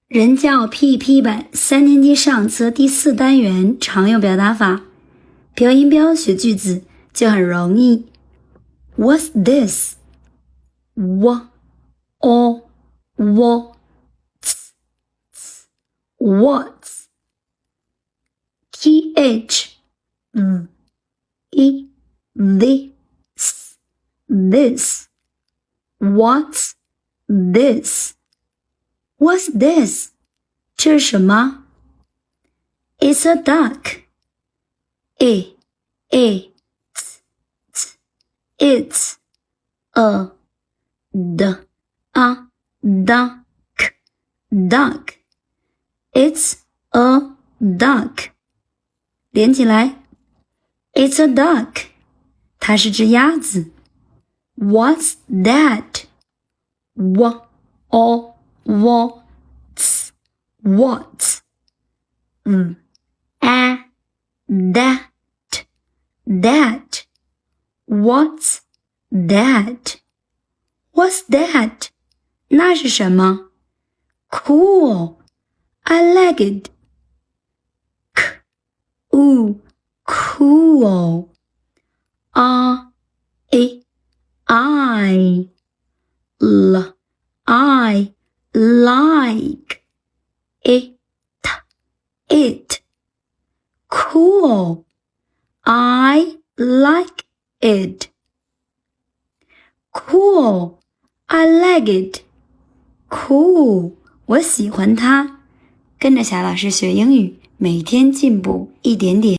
人教 PEP 版3年级上册第4单元常用表达法，标音标学句子就很容易。What's this? What? What's? This. What's this? What's this? 这是什么？ It's a duck. It's a duck. It's a duck. 连起来 It's a duck. 它是只鸭子。What's that? What's that What's that? What's that? 那是什么？ Cool. I like it. Cool. I like it. Cool. I like it. Cool. I like it. Cool. 我喜欢它。跟着小老师学英语，每天进步一点点。